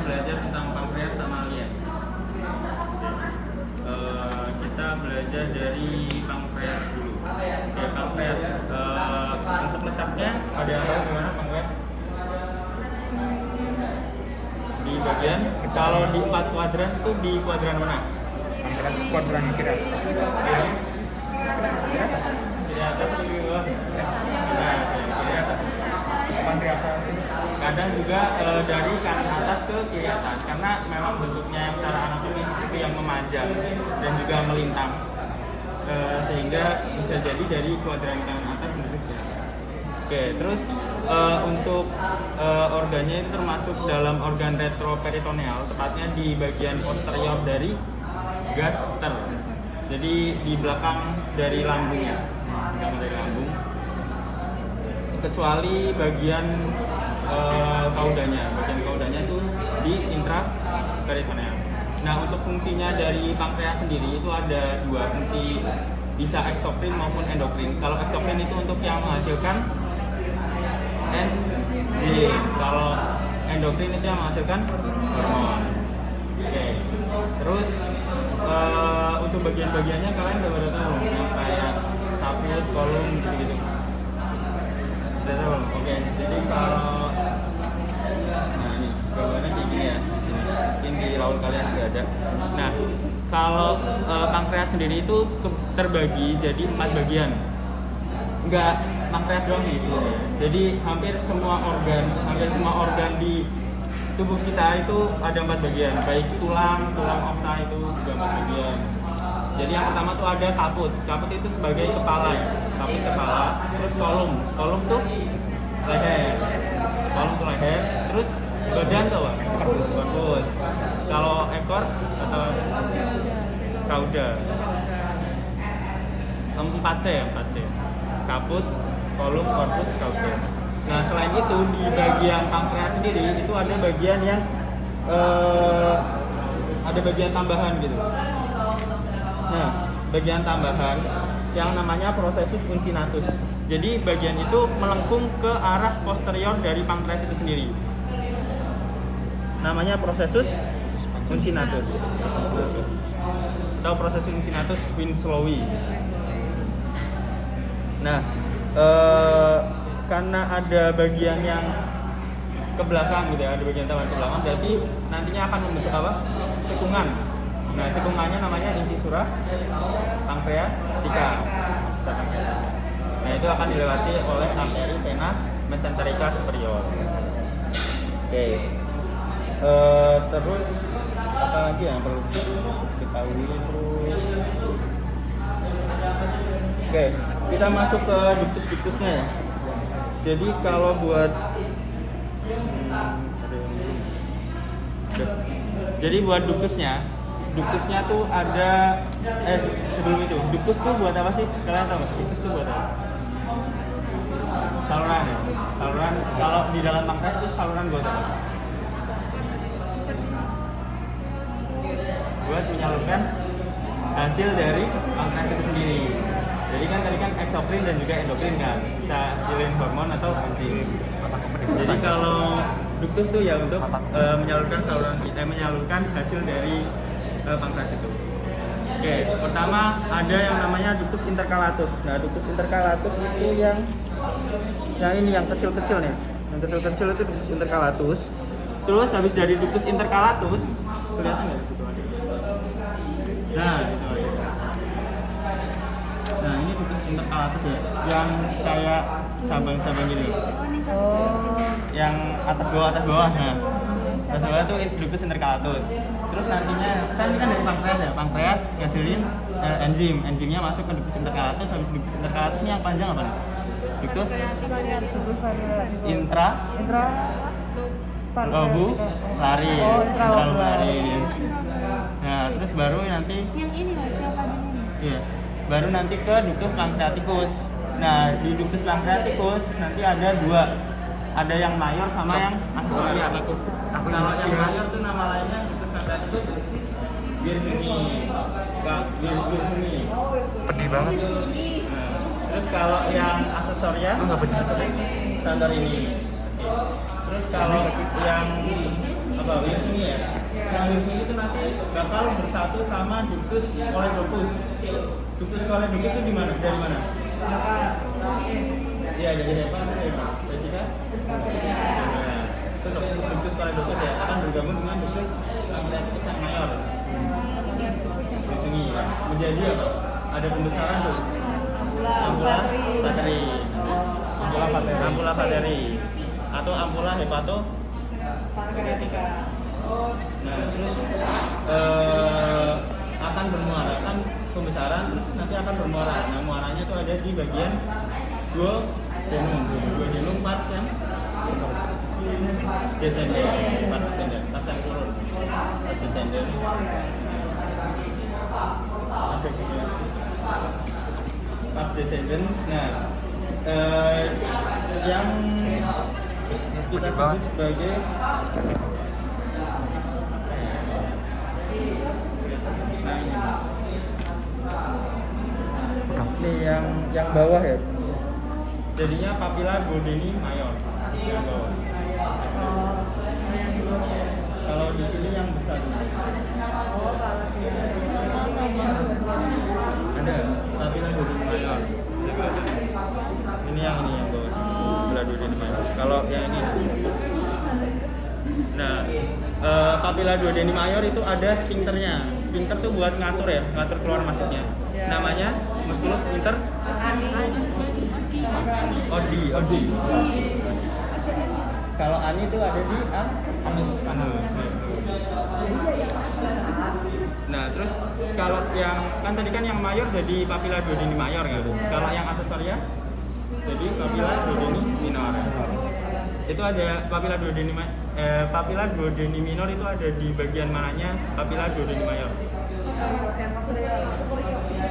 belajar tentang pankreas sama liat. Kita belajar dari pankreas dulu. Oke, pankreas. Untuk letaknya ada apa gimana pankreas? Di bagian, kalau di 4 kuadran itu di kuadran mana? Pankreas kuadran kira. Kiri atas atau di bawah? Nah, kiri atas. Pankreas Kadang juga dari kanan atas ke kiri atas, karena memang bentuknya yang secara anatomis itu yang memanjang dan juga melintang, sehingga bisa jadi dari kuadran kanan atas menuju kiri atas. Oke, terus untuk organnya itu termasuk dalam organ retroperitoneal, tepatnya di bagian posterior dari gaster. Jadi di belakang dari lambungnya, belakang dari lambung. Kecuali bagian kaudanya itu di intraperitoneal. Nah, untuk fungsinya dari pankreas sendiri itu ada 2 fungsi, bisa eksokrin maupun endokrin. Kalau eksokrin itu untuk yang menghasilkan enzim, kalau endokrin itu yang menghasilkan hormon. Oke. Terus untuk bagian-bagiannya kalian udah pada tahu, yang kayak kaput, kolom gitu-gitu. Udah tahu? Oke. Jadi kalau ini gambarnya kayak gini ya. Mungkin di laut kalian juga ada. Nah, kalau pankreas sendiri itu terbagi jadi 4 bagian. Enggak pankreas doang sih sebenarnya. Jadi hampir semua organ di tubuh kita itu ada 4 bagian. Baik tulang osa itu juga 4 bagian. Jadi yang pertama tuh ada kaput. Kaput itu sebagai kepala ya. Kaput kepala. Terus kolum tuh leher. Kolum tuh leher. Terus badan tuh apa? Korpus. Kalau ekor atau kauda. 4C. Kaput, kolum, korpus, kauda. Nah, selain itu di bagian pankreas sendiri itu ada bagian yang ada bagian tambahan gitu. Nah, bagian tambahan yang namanya processus uncinatus. Jadi bagian itu melengkung ke arah posterior dari pankreas itu sendiri. Namanya processus uncinatus. Atau processus uncinatus Winslowi. Nah, karena ada bagian yang ke belakang gitu ya, ada bagian tambahan ke belakang, berarti nantinya akan membentuk apa? Cekungan. Nah, cekungannya namanya incisura pankreatika. Nah, itu akan dilewati oleh arteri vena mesenterica superior. Oke. Terus apa lagi yang perlu diketahui itu? Oke, kita masuk ke ductus-ductusnya ya. Jadi kalau buat ductusnya tuh ada sebelum itu, ductus tuh buat apa sih? Kalian tahu nggak? Ductus tuh buat apa? Saluran ya. Saluran kalau di dalam pankreas itu saluran buat apa? Buat menyalurkan hasil dari pankreas itu sendiri. Jadi kan tadi kan eksokrin dan juga endokrin kan, bisa hasilin hormon atau enzim. Jadi kalau ductus tuh ya untuk menyalurkan hasil dari pankreas itu. Oke, pertama ada yang namanya ductus intercalatus. Nah, ductus intercalatus itu yang ini yang kecil-kecil nih. Yang kecil-kecil itu ductus intercalatus. Terus habis dari ductus intercalatus, kelihatan nggak itu ada? Nah, itu ada. Nah, ini ductus intercalatus ya, yang kayak cabang-cabang gini. Yang atas bawah. Nah, atas bawah itu ductus intercalatus. Terus nantinya kan ini kan dari pankreas ya, pankreas ngasilin enzimnya masuk ke ductus intercalatus. Habis ductus intercalatus ini yang panjang apa nih? Ductus intralobularis. Nah, terus baru nanti yang ini Mas, yang paling ini. Iya. Baru nanti ke ductus pancreaticus. Nah, di ductus pancreaticus nanti ada 2. Ada yang mayor sama yang aksesoria. Kalau yang mayor tuh nama lainnya ductus pancreaticus Wirsuni. Wirsuni. Pedih banget. Nah, terus kalau yang aksesoria lu nggak pedih. standar ini. Terus kalau yang apa? Wilsoni ya. Yang Wilsoni itu nanti bakal bersatu sama ductus coledochus. Ductus coledochus itu di mana? Dari mana? Iya, jadi apa? Jessica? Itu ductus coledochus ya akan bergabung dengan ductus pancreaticus yang mayor. Wilsoni ya. Menjadi apa? Ada pembesaran tuh. Ampula vateri. Ampula vateri atau ampula hepato pancreatica. Nah, terus akan bermuara, kan pembesaran terus nanti akan bermuara. Nah, muaranya itu ada di bagian duodenum parts yang descendent, parts descendent, parts yang turun, parts descendent. Parts descendent. Nah, yang kita sebut sebagai ini yang bawah ya. Jadinya papilla duodeni mayor. Yang bawah. Kalau di sini yang besar. Ada papilla duodeni mayor. Ini yang bawah. Papilla duodeni mayor. Kalau yang ini. Nah, papilla duodeni mayor itu ada sphincternya. Sphincter tuh buat ngatur ya, ngatur keluar masuknya. Namanya musculus sphincter Oddi. Kalau ani itu ada di anus. Nah, terus kalau yang kan tadi kan yang mayor jadi papilla duodeni mayor gitu. Kalau yang aksesoria jadi papilla duodeni minor. Itu ada papilla duodeni minor itu ada di bagian mananya papilla duodeni mayor?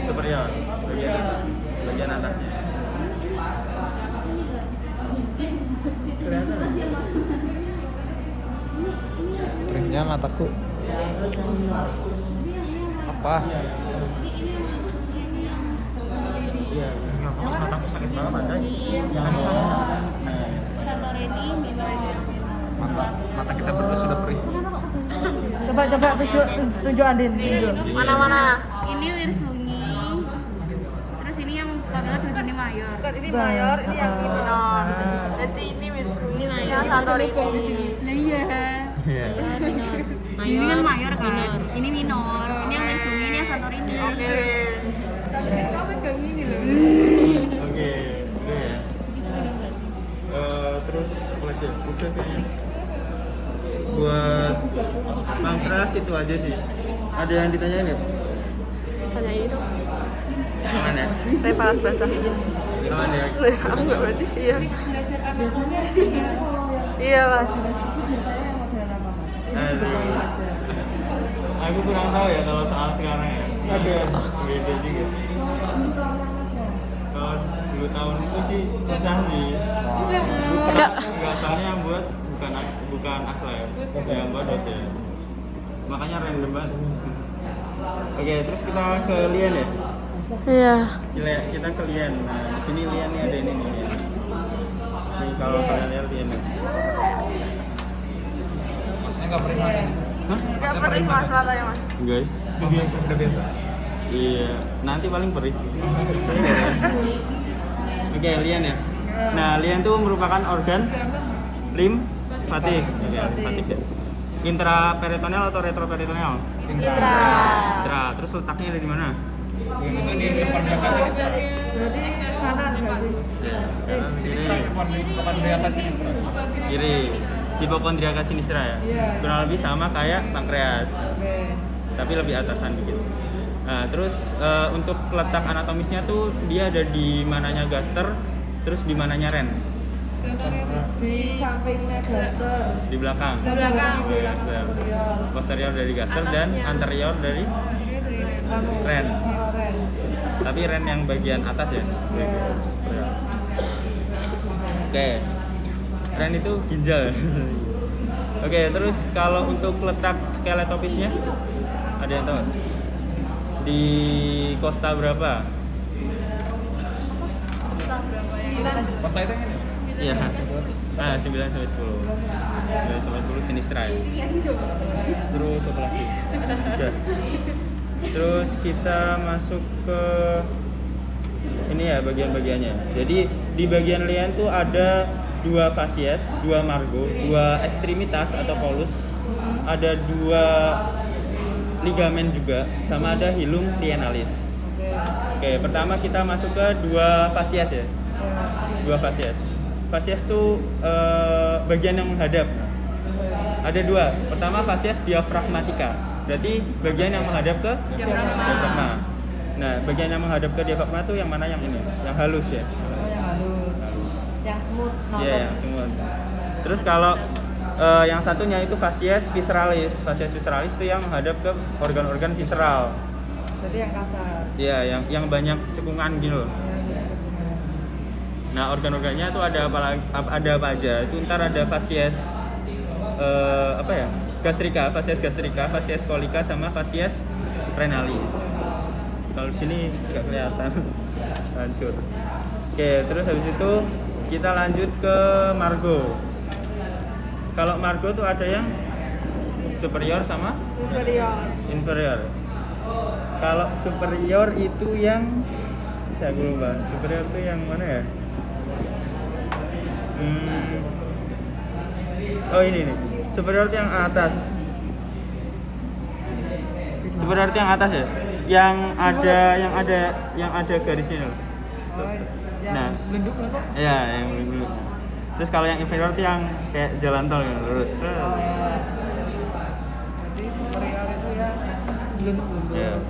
Superior, bagian atasnya. Kelihatan nggak? Perihnya mataku. Apa? Iya. Fokus mataku sakit banget ada. Yang sana. Mata kita berdua sudah perih. Coba tunjuk Andin, tunjuk. Mana? Ini Wilsoni. Terus ini yang papilla duodeni mayor. Kan ini mayor, ini yang minor. Berarti ini Wilsoni yang Santorini. Nah iya. Iya. Minor. Ini kan mayor kan. Ini minor. Ini yang Wilsoni, ini yang Santorini. Oke. Kamu pegang ini loh. Oke, udah ya. Terus apa lagi? Udah kayaknya. Buat pankreas itu aja sih. Ada yang ditanyain ya? Tanyain dong. Aman ya? Preparat basah. Aman ya? Aku nggak berarti iya. Iya mas. Aduh. Aku kurang tahu ya kalau soal sekarang ya. Ada beda juga. Kalau dulu tahun itu sih susah sih. Enggak, soalnya yang buat bukan asal ya. Yang buat dosen. Makanya random banget. Oke, terus kita ke Lian ya. Iya. Kita ke Lian. Nah, sini Lian nih ada ini nih. Ini kalau kalian lihat Lian nih. Masnya nggak perih mata nih? Hah? Nggak perih mas matanya mas. Enggak ya? Udah biasa. Iya, nanti paling perih. Oke, Lian ya. Nah, Lian itu merupakan organ limfatik. Oke, limfatik ya. Intraperitoneal atau retroperitoneal? Intra. Terus letaknya ada di mana? Itu di depan di atas sinistra. Berarti kanan nggak sih? Ya, kanan, Sinistra kiri. depan di atas sinistra. Kiri. Hipokondriaka sinistra ya. Iya. Kurang lebih sama kayak pankreas, Oke. tapi lebih atasan dikit. Nah, terus untuk letak anatomisnya tuh dia ada di mananya gaster, terus di mananya ren. Di sampingnya gaster. Di belakang. Di belakang. Oke, gaster. Posterior. Posterior dari gaster dan anterior dari ren. Ren. Tapi ren yang bagian atas ya. Iya. Oke. Ren itu ginjal. Oke, terus kalau untuk letak skeletopisnya ada yang tahu? Di kosta berapa? Pasta itu yang ini? Iya. Ah, 9 sampai 10. 9 sampai 10 sinistra ya. Terus apa lagi? Udah. Terus kita masuk ke ini ya bagian-bagiannya. Jadi di bagian lien tuh ada 2 fasies, 2 margo, 2 ekstremitas atau polus, ada 2 ligamen juga, sama ada hilum lienalis. Oke, pertama kita masuk ke 2 fasies ya. 2 fasies. Fasies tuh bagian yang menghadap. Ada 2. Pertama fasies diafragmatika. Berarti bagian yang menghadap ke diafragma. Nah, bagian yang menghadap ke diafragma tuh yang mana yang ini? Yang halus ya. Oh, yang halus. Yang smooth. Iya, yang smooth. Terus kalau yang satunya itu fasies visceralis. Fasies visceralis itu yang menghadap ke organ-organ visceral. Jadi yang kasar. Iya, yang banyak cekungan gitu loh. Nah, organ-organnya itu ada apa aja? Itu ntar ada fasies apa ya? Gastrika, fasies kolika sama fasies renalis. Kalau di sini nggak kelihatan. Hancur. Oke, terus habis itu kita lanjut ke margo. Kalau margo tuh ada yang superior sama inferior. Kalau superior itu yang saya lupa. Superior itu yang mana ya? Oh ini nih. Superior itu yang atas. Superior itu yang atas ya? Yang ada garisnya loh. Nah, Belenduk apa? iya yang belum. Terus kalau yang inferior itu yang kayak jalan tol yang lurus. Oh ya. Jadi superior itu ya belenduk. Iya.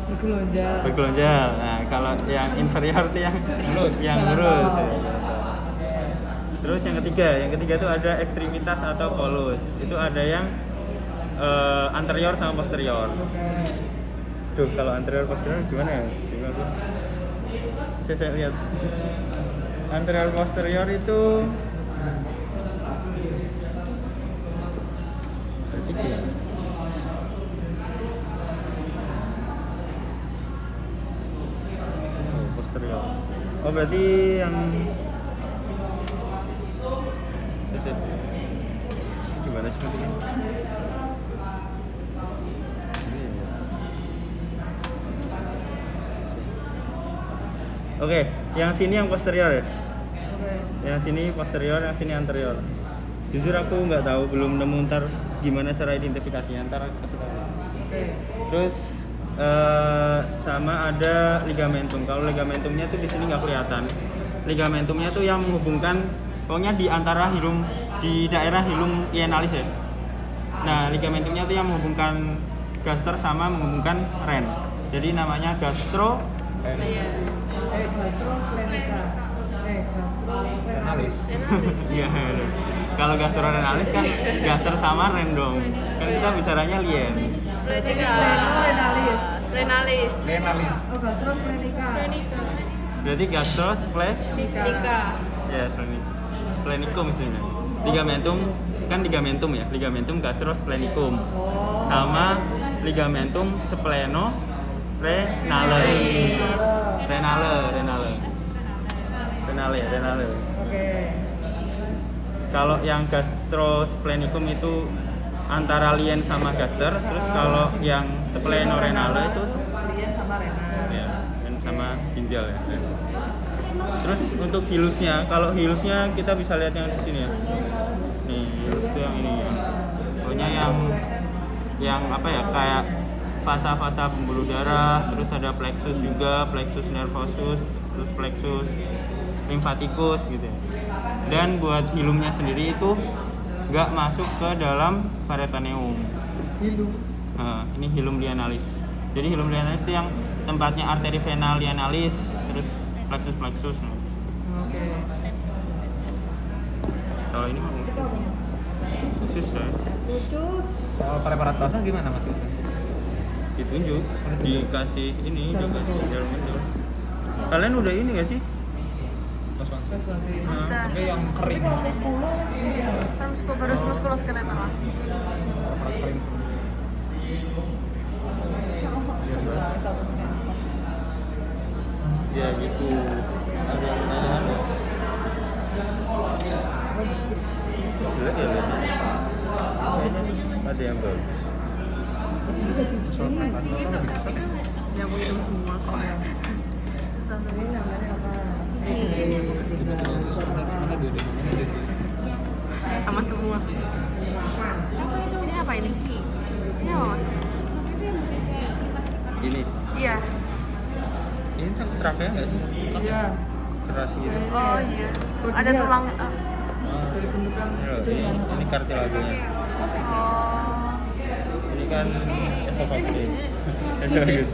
Bergelonjal. Bergelonjal. Nah, kalau yang inferior itu yang Lurus. yang lurus. Terus yang ketiga itu ada ekstremitas atau polus. Itu ada yang anterior sama posterior. Duh, kalau anterior posterior gimana ya? Saya lihat. Anterior posterior itu posterior. Oh, berarti yang gimana sih maksudnya? Oke, yang sini yang posterior ya. Yang sini posterior, yang sini anterior. Jujur aku nggak tahu, belum nemu ntar gimana cara identifikasinya, ntar aku kasih tahu. Terus sama ada ligamentum. Kalau ligamentumnya tuh di sini nggak kelihatan. Ligamentumnya tuh yang menghubungkan, pokoknya di antara hilum, di daerah hilum lienalis ya. Nah, ligamentumnya tuh yang menghubungkan gaster sama menghubungkan ren. Jadi namanya gastro. Renalis. Iya. Kalau gastrorenalis kan gaster sama ren dong. Kan kita bicaranya lien. Renalis. Renalis. Oh, gastrosplenic. Berarti gastrosplenic. Ya, splenicum istilahnya. Ligamentum kan ligamentum ya. Ligamentum gastrosplenicum. Sama ligamentum spleno renale. Renale. Oke. Kalau yang gastrosplenicum itu antara lien sama gaster, terus kalau yang splenorenale itu Lien sama renal. ya, dan sama ginjal ya. Terus untuk hilusnya, kalau hilusnya kita bisa lihat yang di sini ya. Nih, hilus itu yang ini ya. Pokoknya yang apa ya, kayak fasa-fasa pembuluh darah, terus ada plexus juga, plexus nervosus, terus plexus limfaticus gitu ya. Dan buat hilumnya sendiri itu nggak masuk ke dalam peritoneum. Hilum. Nah, ini hilum lienalis. Jadi hilum lienalis itu yang tempatnya arteri venal lienalis, terus plexus. Oke. Kalau ini mah khusus ya. Khusus. Soal preparat basah gimana Mas? Ditunjuk, dikasih ini, dikasih jarum mendor. Kalian udah ini nggak sih? Mas Bang. Nah, Tapi yang kering. Muskuloskeletal. Preparat kering semua. ya gitu. Ada pertanyaan nggak? jelek ya lihat. Kayaknya ada yang bagus. Soal peratasan lebih susah. Ya aku hitung semua kok. Susah tapi namanya apa? Itu dengan sesuatu mana dua deh, mana jadi. Sama semua. Ini apa ini? Ini apa? Ini Iya. ini kan trafnya nggak sih? Iya. Keras gitu. Oh iya. Ada tulang. Ini kartilagonya. Oh. Ini kan esophagus. Esophagus.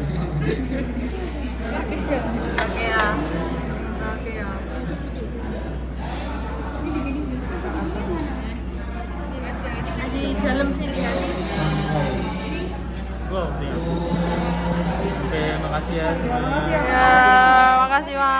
Oke ya. Oke ya. Di dalam sini nggak sih? Wow, oke, makasih ya. Ya, makasih Mas.